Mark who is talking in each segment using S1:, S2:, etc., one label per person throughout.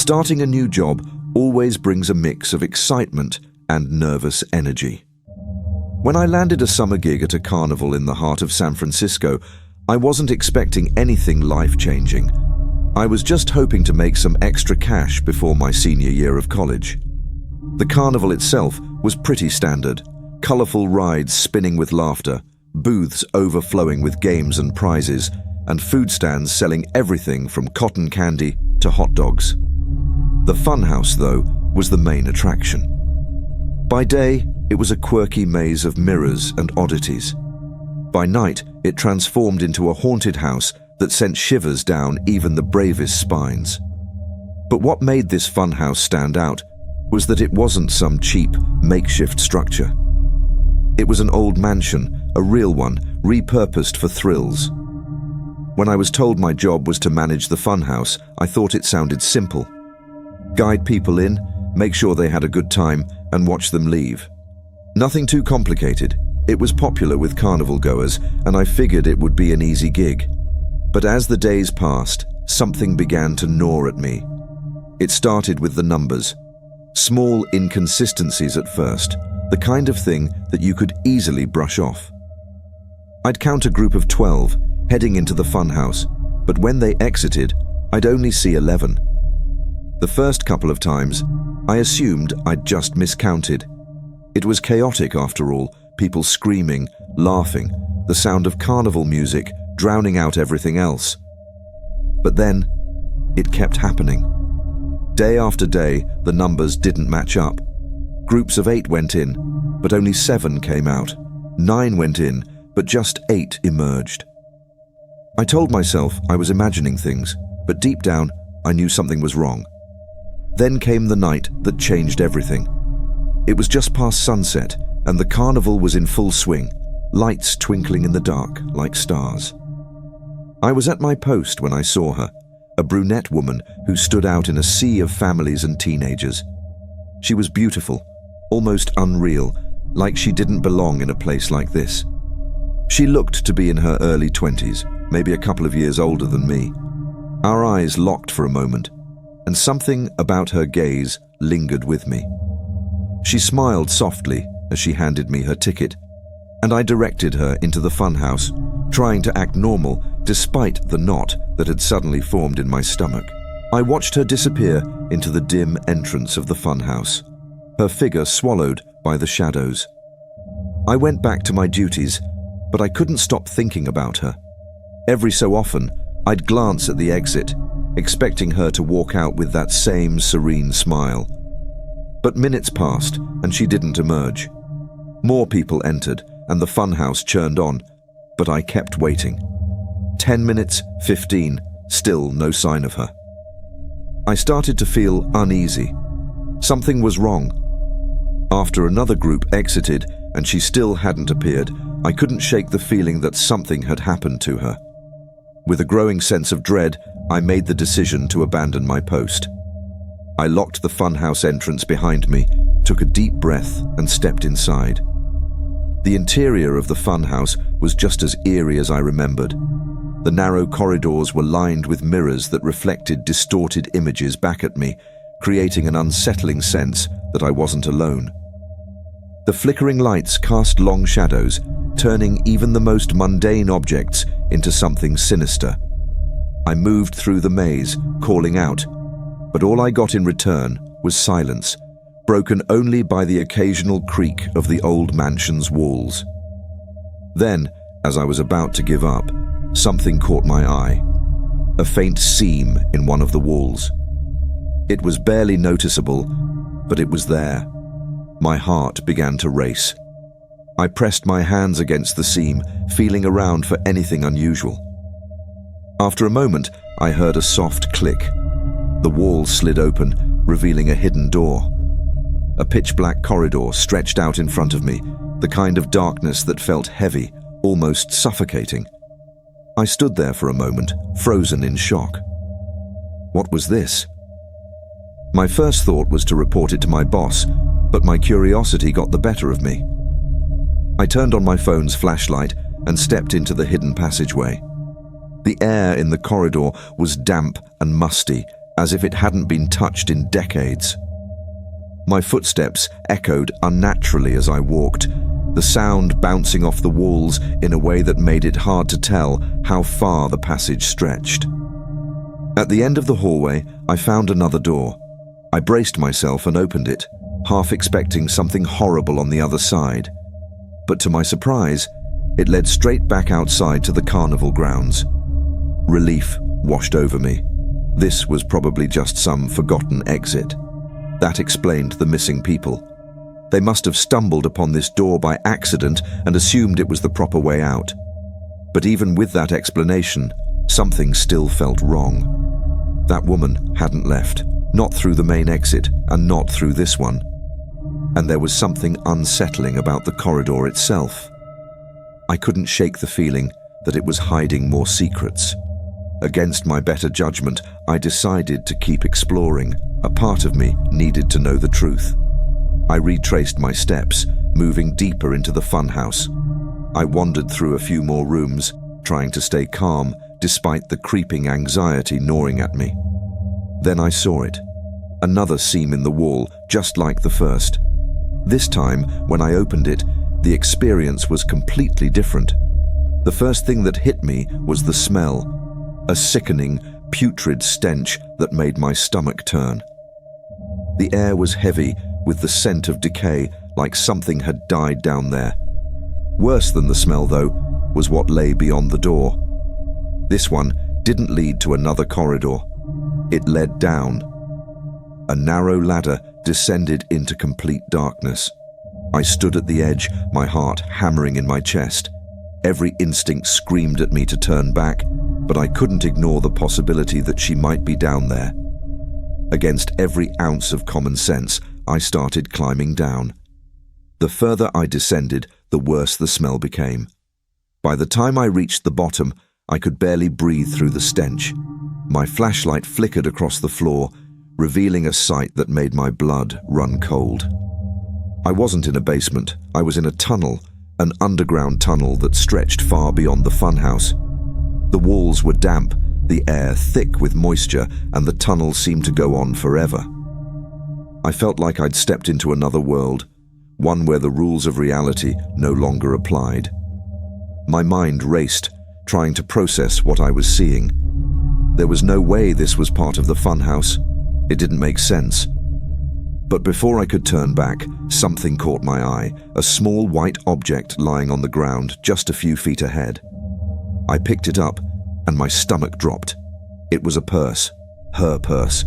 S1: Starting a new job always brings a mix of excitement and nervous energy. When I landed a summer gig at a carnival in the heart of San Francisco, I wasn't expecting anything life-changing. I was just hoping to make some extra cash before my senior year of college. The carnival itself was pretty standard. Colorful rides spinning with laughter, booths overflowing with games and prizes, and food stands selling everything from cotton candy to hot dogs. The funhouse, though, was the main attraction. By day, it was a quirky maze of mirrors and oddities. By night, it transformed into a haunted house that sent shivers down even the bravest spines. But what made this funhouse stand out was that it wasn't some cheap, makeshift structure. It was an old mansion, a real one, repurposed for thrills. When I was told my job was to manage the funhouse, I thought it sounded simple. Guide people in, make sure they had a good time, and watch them leave. Nothing too complicated. It was popular with carnival goers, and I figured it would be an easy gig. But as the days passed, something began to gnaw at me. It started with the numbers. Small inconsistencies at first, the kind of thing that you could easily brush off. I'd count a group of 12 heading into the funhouse, but when they exited, I'd only see 11. The first couple of times, I assumed I'd just miscounted. It was chaotic after all, people screaming, laughing, the sound of carnival music drowning out everything else. But then, it kept happening. Day after day, the numbers didn't match up. Groups of 8 went in, but only 7 came out. 9 went in, but just 8 emerged. I told myself I was imagining things, but deep down, I knew something was wrong. Then came the night that changed everything. It was just past sunset, and the carnival was in full swing, lights twinkling in the dark like stars. I was at my post when I saw her, a brunette woman who stood out in a sea of families and teenagers. She was beautiful, almost unreal, like she didn't belong in a place like this. She looked to be in her early 20s, maybe a couple of years older than me. Our eyes locked for a moment, and something about her gaze lingered with me. She smiled softly as she handed me her ticket, and I directed her into the funhouse, trying to act normal despite the knot that had suddenly formed in my stomach. I watched her disappear into the dim entrance of the funhouse, her figure swallowed by the shadows. I went back to my duties, but I couldn't stop thinking about her. Every so often, I'd glance at the exit, expecting her to walk out with that same serene smile. But minutes passed, and she didn't emerge. More people entered, and the funhouse churned on, but I kept waiting. 10 minutes, 15, still no sign of her. I started to feel uneasy. Something was wrong. After another group exited, and she still hadn't appeared, I couldn't shake the feeling that something had happened to her. With a growing sense of dread, I made the decision to abandon my post. I locked the funhouse entrance behind me, took a deep breath, and stepped inside. The interior of the funhouse was just as eerie as I remembered. The narrow corridors were lined with mirrors that reflected distorted images back at me, creating an unsettling sense that I wasn't alone. The flickering lights cast long shadows, turning even the most mundane objects into something sinister. I moved through the maze, calling out, but all I got in return was silence, broken only by the occasional creak of the old mansion's walls. Then, as I was about to give up, something caught my eye, a faint seam in one of the walls. It was barely noticeable, but it was there. My heart began to race. I pressed my hands against the seam, feeling around for anything unusual. After a moment, I heard a soft click. The wall slid open, revealing a hidden door. A pitch-black corridor stretched out in front of me, the kind of darkness that felt heavy, almost suffocating. I stood there for a moment, frozen in shock. What was this? My first thought was to report it to my boss, but my curiosity got the better of me. I turned on my phone's flashlight and stepped into the hidden passageway. The air in the corridor was damp and musty, as if it hadn't been touched in decades. My footsteps echoed unnaturally as I walked, the sound bouncing off the walls in a way that made it hard to tell how far the passage stretched. At the end of the hallway, I found another door. I braced myself and opened it, half expecting something horrible on the other side. But to my surprise, it led straight back outside to the carnival grounds. Relief washed over me. This was probably just some forgotten exit. That explained the missing people. They must have stumbled upon this door by accident and assumed it was the proper way out. But even with that explanation, something still felt wrong. That woman hadn't left, not through the main exit and not through this one. And there was something unsettling about the corridor itself. I couldn't shake the feeling that it was hiding more secrets. Against my better judgment, I decided to keep exploring. A part of me needed to know the truth. I retraced my steps, moving deeper into the funhouse. I wandered through a few more rooms, trying to stay calm despite the creeping anxiety gnawing at me. Then I saw it. Another seam in the wall, just like the first. This time, when I opened it, the experience was completely different. The first thing that hit me was the smell. A sickening, putrid stench that made my stomach turn. The air was heavy with the scent of decay, like something had died down there. Worse than the smell, though, was what lay beyond the door. This one didn't lead to another corridor. It led down. A narrow ladder descended into complete darkness. I stood at the edge, my heart hammering in my chest. Every instinct screamed at me to turn back, but I couldn't ignore the possibility that she might be down there. Against every ounce of common sense, I started climbing down. The further I descended, the worse the smell became. By the time I reached the bottom, I could barely breathe through the stench. My flashlight flickered across the floor, revealing a sight that made my blood run cold. I wasn't in a basement. I was in a tunnel, an underground tunnel that stretched far beyond the funhouse. The walls were damp, the air thick with moisture, and the tunnel seemed to go on forever. I felt like I'd stepped into another world, one where the rules of reality no longer applied. My mind raced, trying to process what I was seeing. There was no way this was part of the funhouse. It didn't make sense. But before I could turn back, something caught my eye, a small white object lying on the ground just a few feet ahead. I picked it up, and my stomach dropped. It was a purse, her purse.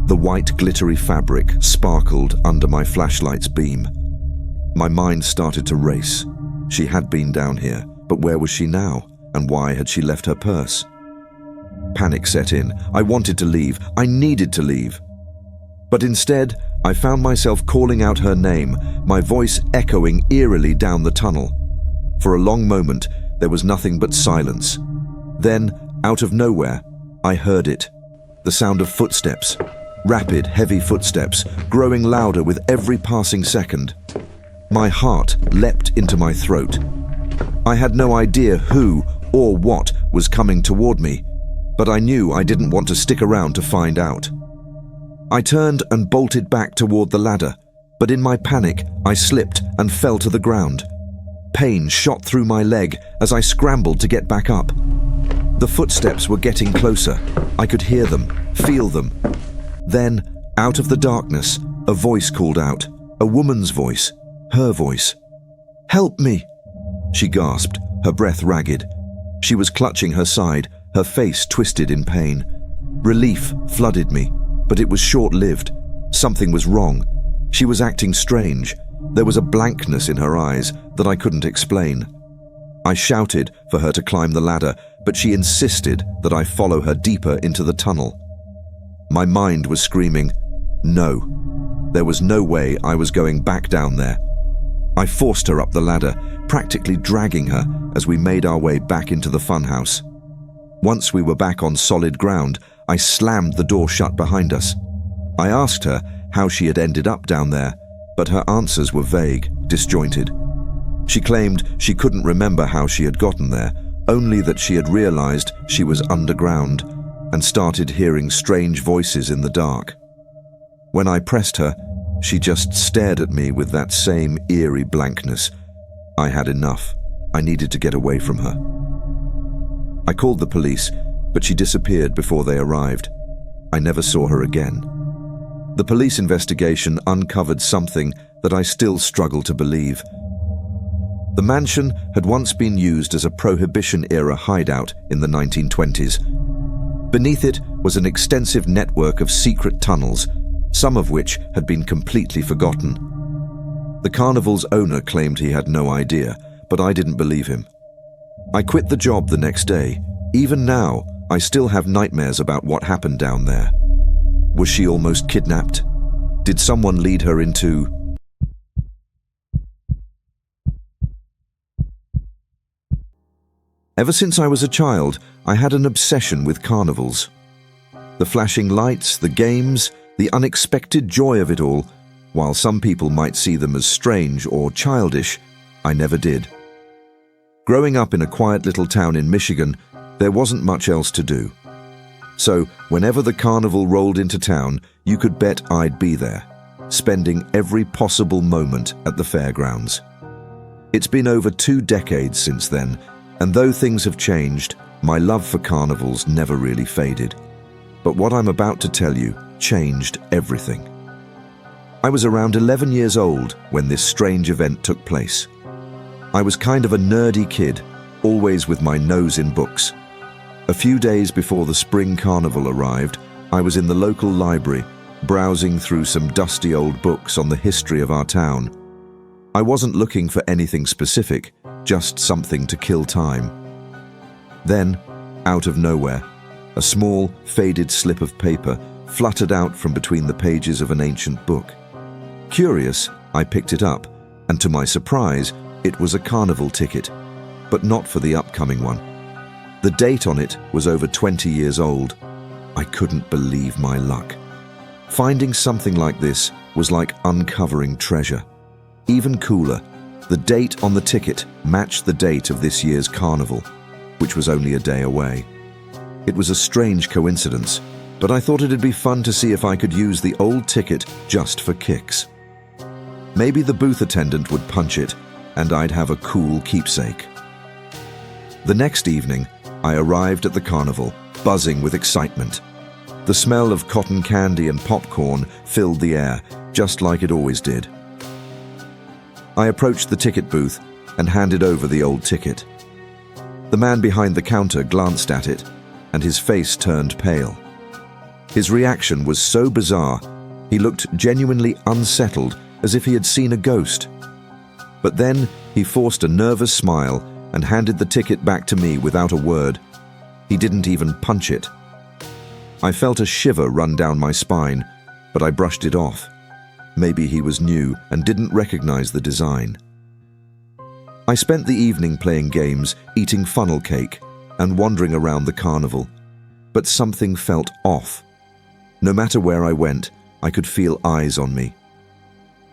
S1: The white glittery fabric sparkled under my flashlight's beam. My mind started to race. She had been down here, but where was she now, and why had she left her purse? Panic set in. I wanted to leave. I needed to leave. But instead, I found myself calling out her name, my voice echoing eerily down the tunnel. For a long moment, there was nothing but silence. Then, out of nowhere, I heard it. The sound of footsteps. Rapid, heavy footsteps, growing louder with every passing second. My heart leapt into my throat. I had no idea who or what was coming toward me, but I knew I didn't want to stick around to find out. I turned and bolted back toward the ladder, but in my panic, I slipped and fell to the ground. Pain shot through my leg as I scrambled to get back up. The footsteps were getting closer. I could hear them, feel them. Then, out of the darkness, a voice called out, a woman's voice, her voice. "Help me!" She gasped, her breath ragged. She was clutching her side, her face twisted in pain. Relief flooded me, but it was short-lived. Something was wrong. She was acting strange. There was a blankness in her eyes that I couldn't explain. I shouted for her to climb the ladder, but she insisted that I follow her deeper into the tunnel. My mind was screaming, no. There was no way I was going back down there. I forced her up the ladder, practically dragging her as we made our way back into the funhouse. Once we were back on solid ground, I slammed the door shut behind us. I asked her how she had ended up down there, but her answers were vague, disjointed. She claimed she couldn't remember how she had gotten there, only that she had realized she was underground. and started hearing strange voices in the dark. When I pressed her, she just stared at me with that same eerie blankness. I had enough. I needed to get away from her. I called the police, but she disappeared before they arrived. I never saw her again. The police investigation uncovered something that I still struggle to believe. The mansion had once been used as a Prohibition-era hideout in the 1920s. Beneath it was an extensive network of secret tunnels, some of which had been completely forgotten. The Carnival's owner claimed he had no idea, but I didn't believe him. I quit the job the next day. Even now, I still have nightmares about what happened down there. Was she almost kidnapped? Did someone lead her into... Ever since I was a child, I had an obsession with carnivals. The flashing lights, the games, the unexpected joy of it all. While some people might see them as strange or childish, I never did. Growing up in a quiet little town in Michigan, there wasn't much else to do. So, whenever the carnival rolled into town, you could bet I'd be there, spending every possible moment at the fairgrounds. It's been over 2 decades since then, and though things have changed, my love for carnivals never really faded. But what I'm about to tell you changed everything. I was around 11 years old when this strange event took place. I was kind of a nerdy kid, always with my nose in books. A few days before the spring carnival arrived, I was in the local library, browsing through some dusty old books on the history of our town. I wasn't looking for anything specific, just something to kill time. Then, out of nowhere, a small, faded slip of paper fluttered out from between the pages of an ancient book. Curious, I picked it up, and to my surprise, it was a carnival ticket, but not for the upcoming one. The date on it was over 20 years old. I couldn't believe my luck. Finding something like this was like uncovering treasure. Even cooler, the date on the ticket matched the date of this year's carnival, which was only a day away. It was a strange coincidence, but I thought it'd be fun to see if I could use the old ticket just for kicks. Maybe the booth attendant would punch it, and I'd have a cool keepsake. The next evening, I arrived at the carnival, buzzing with excitement. The smell of cotton candy and popcorn filled the air, just like it always did. I approached the ticket booth and handed over the old ticket. The man behind the counter glanced at it, and his face turned pale. His reaction was so bizarre, he looked genuinely unsettled, as if he had seen a ghost. But then he forced a nervous smile and handed the ticket back to me without a word. He didn't even punch it. I felt a shiver run down my spine, but I brushed it off. Maybe he was new and didn't recognize the design. I spent the evening playing games, eating funnel cake, and wandering around the carnival. But something felt off. No matter where I went, I could feel eyes on me.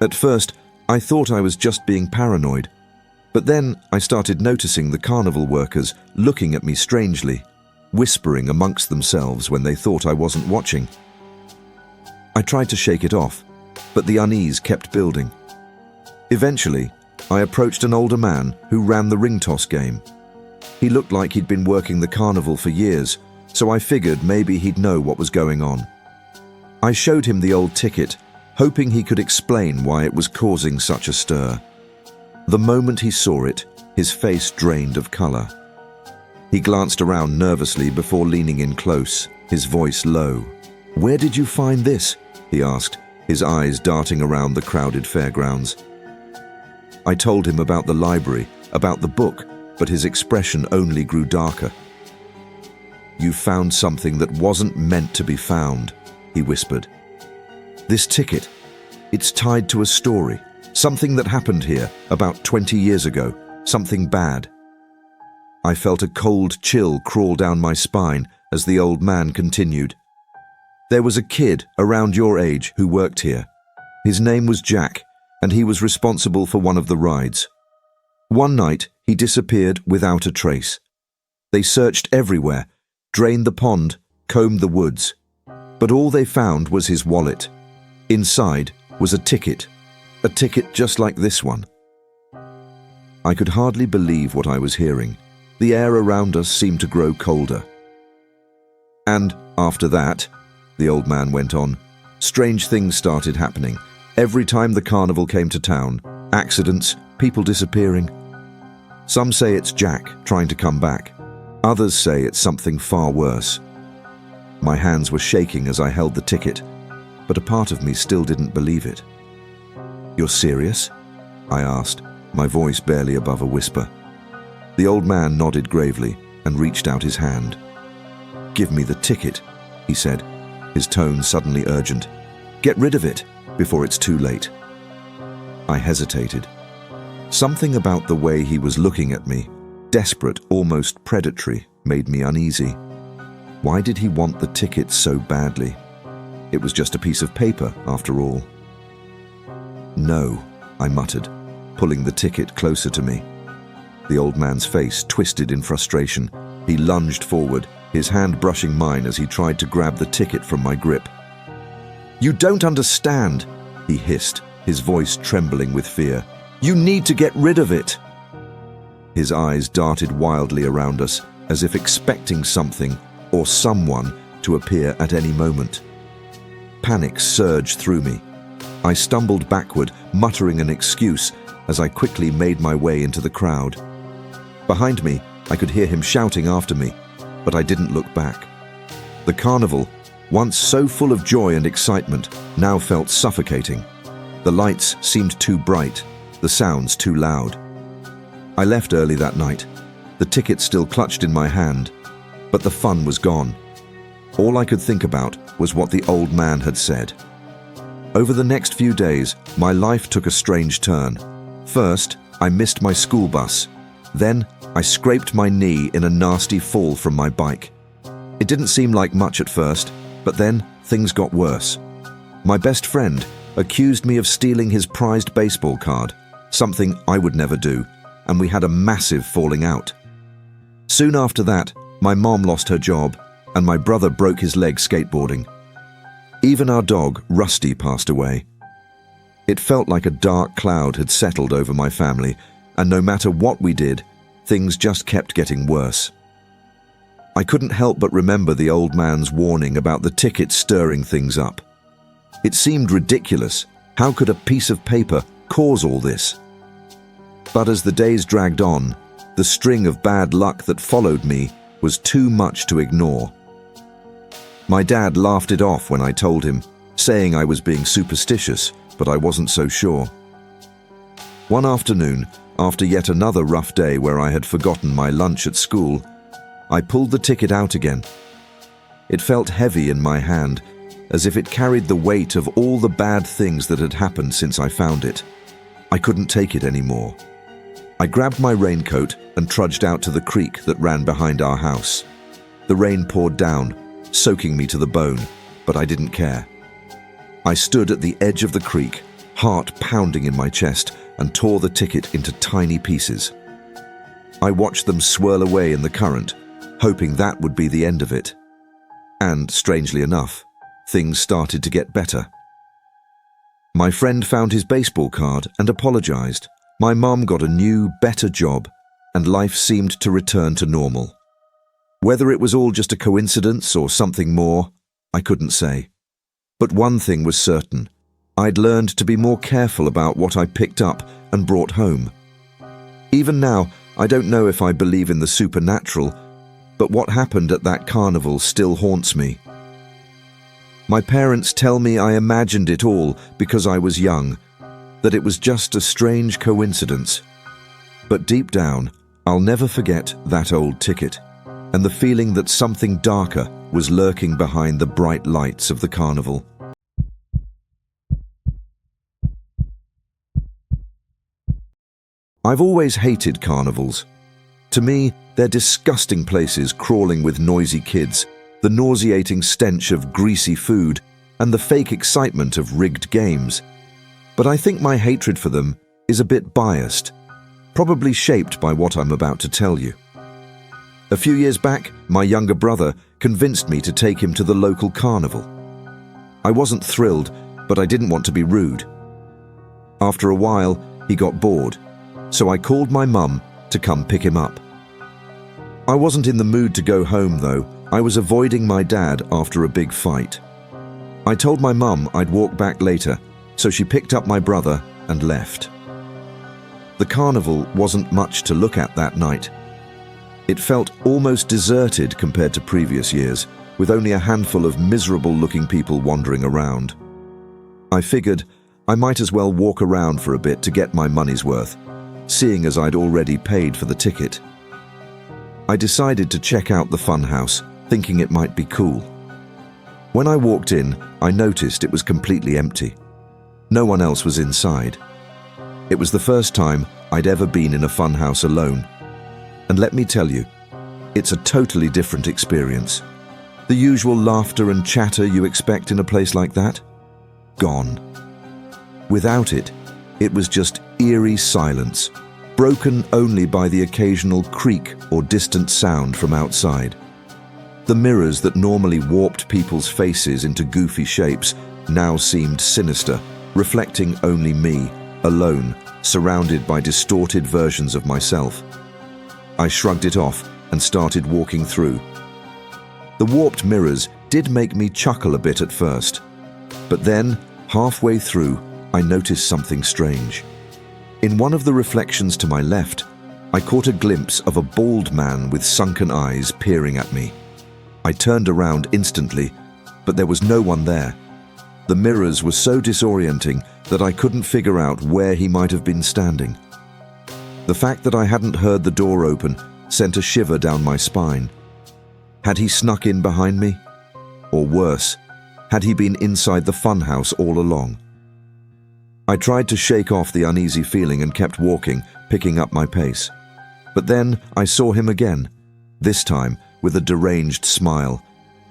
S1: At first, I thought I was just being paranoid. But then I started noticing the carnival workers looking at me strangely, whispering amongst themselves when they thought I wasn't watching. I tried to shake it off, but the unease kept building. Eventually, I approached an older man who ran the ring toss game. He looked like he'd been working the carnival for years, so I figured maybe he'd know what was going on. I showed him the old ticket, hoping he could explain why it was causing such a stir. The moment he saw it, his face drained of color. He glanced around nervously before leaning in close, his voice low. "Where did you find this?" he asked, his eyes darting around the crowded fairgrounds. I told him about the library, about the book, but his expression only grew darker. "You found something that wasn't meant to be found," he whispered. "This ticket, it's tied to a story. Something that happened here about 20 years ago, something bad." I felt a cold chill crawl down my spine as the old man continued. "There was a kid around your age who worked here. His name was Jack, and he was responsible for one of the rides. One night, he disappeared without a trace. They searched everywhere, drained the pond, combed the woods, but all they found was his wallet. Inside was a ticket just like this one. I could hardly believe what I was hearing. The air around us seemed to grow colder. And after that, the old man went on, strange things started happening. Every time the carnival came to town, accidents, people disappearing. Some say it's Jack trying to come back. Others say it's something far worse. My hands were shaking as I held the ticket, but a part of me still didn't believe it. "You're serious?" I asked, my voice barely above a whisper. The old man nodded gravely and reached out his hand. "Give me the ticket," he said, his tone suddenly urgent. "Get rid of it before it's too late." I hesitated. Something about the way he was looking at me, desperate, almost predatory, made me uneasy. Why did he want the ticket so badly? It was just a piece of paper, after all. "No," I muttered, pulling the ticket closer to me. The old man's face twisted in frustration. He lunged forward, his hand brushing mine as he tried to grab the ticket from my grip. "You don't understand," he hissed, his voice trembling with fear. "You need to get rid of it." His eyes darted wildly around us, as if expecting something or someone to appear at any moment. Panic surged through me. I stumbled backward, muttering an excuse as I quickly made my way into the crowd. Behind me, I could hear him shouting after me, but I didn't look back. The carnival, once so full of joy and excitement, now felt suffocating. The lights seemed too bright, the sounds too loud. I left early that night, the ticket still clutched in my hand, but the fun was gone. All I could think about was what the old man had said. Over the next few days, my life took a strange turn. First, I missed my school bus. Then, I scraped my knee in a nasty fall from my bike. It didn't seem like much at first, but then things got worse. My best friend accused me of stealing his prized baseball card, something I would never do, and we had a massive falling out. Soon after that, my mom lost her job, and my brother broke his leg skateboarding. Even our dog, Rusty, passed away. It felt like a dark cloud had settled over my family, and no matter what we did, things just kept getting worse. I couldn't help but remember the old man's warning about the ticket stirring things up. It seemed ridiculous. How could a piece of paper cause all this? But as the days dragged on, the string of bad luck that followed me was too much to ignore. My dad laughed it off when I told him, saying I was being superstitious, but I wasn't so sure. One afternoon, after yet another rough day where I had forgotten my lunch at school, I pulled the ticket out again. It felt heavy in my hand, as if it carried the weight of all the bad things that had happened since I found it. I couldn't take it anymore. I grabbed my raincoat and trudged out to the creek that ran behind our house. The rain poured down, soaking me to the bone, but I didn't care. I stood at the edge of the creek, heart pounding in my chest, and tore the ticket into tiny pieces. I watched them swirl away in the current, hoping that would be the end of it. And, strangely enough, things started to get better. My friend found his baseball card and apologized. My mom got a new, better job, and life seemed to return to normal. Whether it was all just a coincidence or something more, I couldn't say. But one thing was certain. I'd learned to be more careful about what I picked up and brought home. Even now, I don't know if I believe in the supernatural, but what happened at that carnival still haunts me. My parents tell me I imagined it all because I was young, that it was just a strange coincidence. But deep down, I'll never forget that old ticket and the feeling that something darker was lurking behind the bright lights of the carnival. I've always hated carnivals. To me, they're disgusting places crawling with noisy kids, the nauseating stench of greasy food, and the fake excitement of rigged games. But I think my hatred for them is a bit biased, probably shaped by what I'm about to tell you. A few years back, my younger brother convinced me to take him to the local carnival. I wasn't thrilled, but I didn't want to be rude. After a while, he got bored, so I called my mum to come pick him up. I wasn't in the mood to go home, though. I was avoiding my dad after a big fight. I told my mum I'd walk back later, so she picked up my brother and left. The carnival wasn't much to look at that night. It felt almost deserted compared to previous years, with only a handful of miserable-looking people wandering around. I figured I might as well walk around for a bit to get my money's worth, seeing as I'd already paid for the ticket. I decided to check out the funhouse, thinking it might be cool. When I walked in, I noticed it was completely empty. No one else was inside. It was the first time I'd ever been in a funhouse alone. And let me tell you, it's a totally different experience. The usual laughter and chatter you expect in a place like that? Gone. Without it, it was just eerie silence, broken only by the occasional creak or distant sound from outside. The mirrors that normally warped people's faces into goofy shapes now seemed sinister, reflecting only me, alone, surrounded by distorted versions of myself. I shrugged it off and started walking through. The warped mirrors did make me chuckle a bit at first, but then, halfway through, I noticed something strange. In one of the reflections to my left, I caught a glimpse of a bald man with sunken eyes peering at me. I turned around instantly, but there was no one there. The mirrors were so disorienting that I couldn't figure out where he might have been standing. The fact that I hadn't heard the door open sent a shiver down my spine. Had he snuck in behind me? Or worse, had he been inside the funhouse all along? I tried to shake off the uneasy feeling and kept walking, picking up my pace. But then I saw him again, this time with a deranged smile.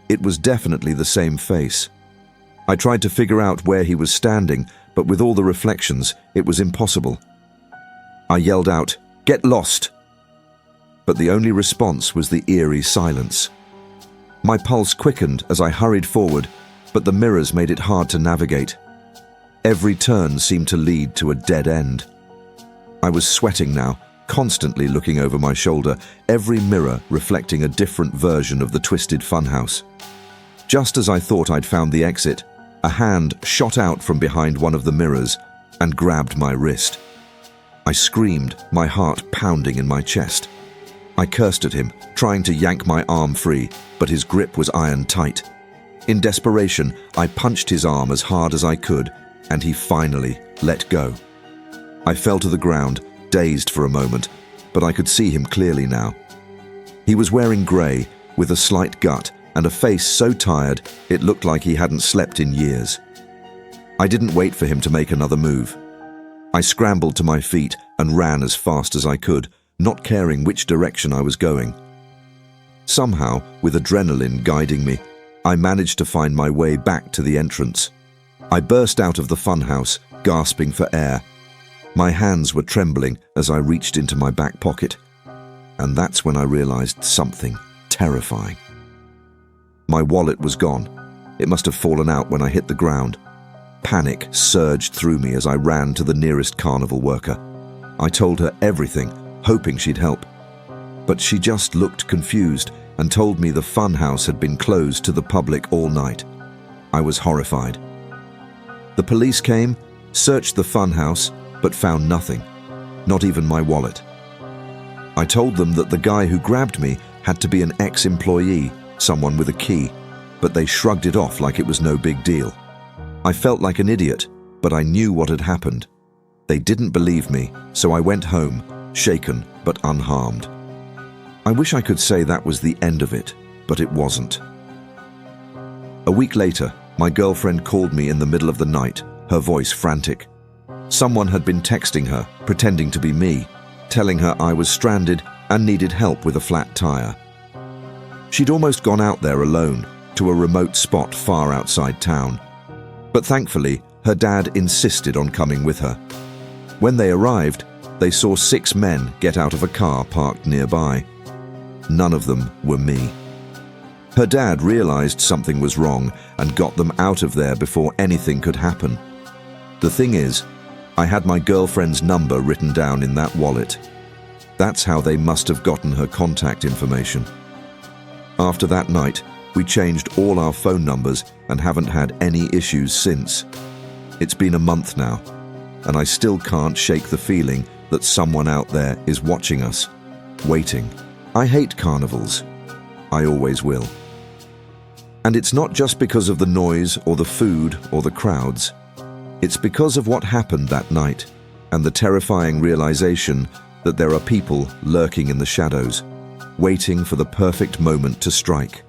S1: It was definitely the same face. I tried to figure out where he was standing, but with all the reflections, it was impossible. I yelled out, "Get lost!" But the only response was the eerie silence. My pulse quickened as I hurried forward, but the mirrors made it hard to navigate. Every turn seemed to lead to a dead end. I was sweating now, constantly looking over my shoulder, every mirror reflecting a different version of the twisted funhouse. Just as I thought I'd found the exit, a hand shot out from behind one of the mirrors and grabbed my wrist. I screamed, my heart pounding in my chest. I cursed at him, trying to yank my arm free, but his grip was iron tight. In desperation, I punched his arm as hard as I could, and he finally let go. I fell to the ground, dazed for a moment, but I could see him clearly now. He was wearing grey, with a slight gut and a face so tired it looked like he hadn't slept in years. I didn't wait for him to make another move. I scrambled to my feet and ran as fast as I could, not caring which direction I was going. Somehow, with adrenaline guiding me, I managed to find my way back to the entrance. I burst out of the funhouse, gasping for air. My hands were trembling as I reached into my back pocket, and that's when I realized something terrifying. My wallet was gone. It must have fallen out when I hit the ground. Panic surged through me as I ran to the nearest carnival worker. I told her everything, hoping she'd help. But she just looked confused and told me the funhouse had been closed to the public all night. I was horrified. The police came, searched the funhouse, but found nothing, not even my wallet. I told them that the guy who grabbed me had to be an ex-employee, someone with a key, but they shrugged it off like it was no big deal. I felt like an idiot, but I knew what had happened. They didn't believe me, so I went home, shaken but unharmed. I wish I could say that was the end of it, but it wasn't. A week later, my girlfriend called me in the middle of the night, her voice frantic. Someone had been texting her, pretending to be me, telling her I was stranded and needed help with a flat tire. She'd almost gone out there alone, to a remote spot far outside town. But thankfully, her dad insisted on coming with her. When they arrived, they saw 6 men get out of a car parked nearby. none of them were me. Her dad realized something was wrong and got them out of there before anything could happen. The thing is, I had my girlfriend's number written down in that wallet. That's how they must have gotten her contact information. After that night, we changed all our phone numbers and haven't had any issues since. It's been a month now, and I still can't shake the feeling that someone out there is watching us, waiting. I hate carnivals. I always will. And it's not just because of the noise or the food or the crowds. It's because of what happened that night and the terrifying realization that there are people lurking in the shadows, waiting for the perfect moment to strike.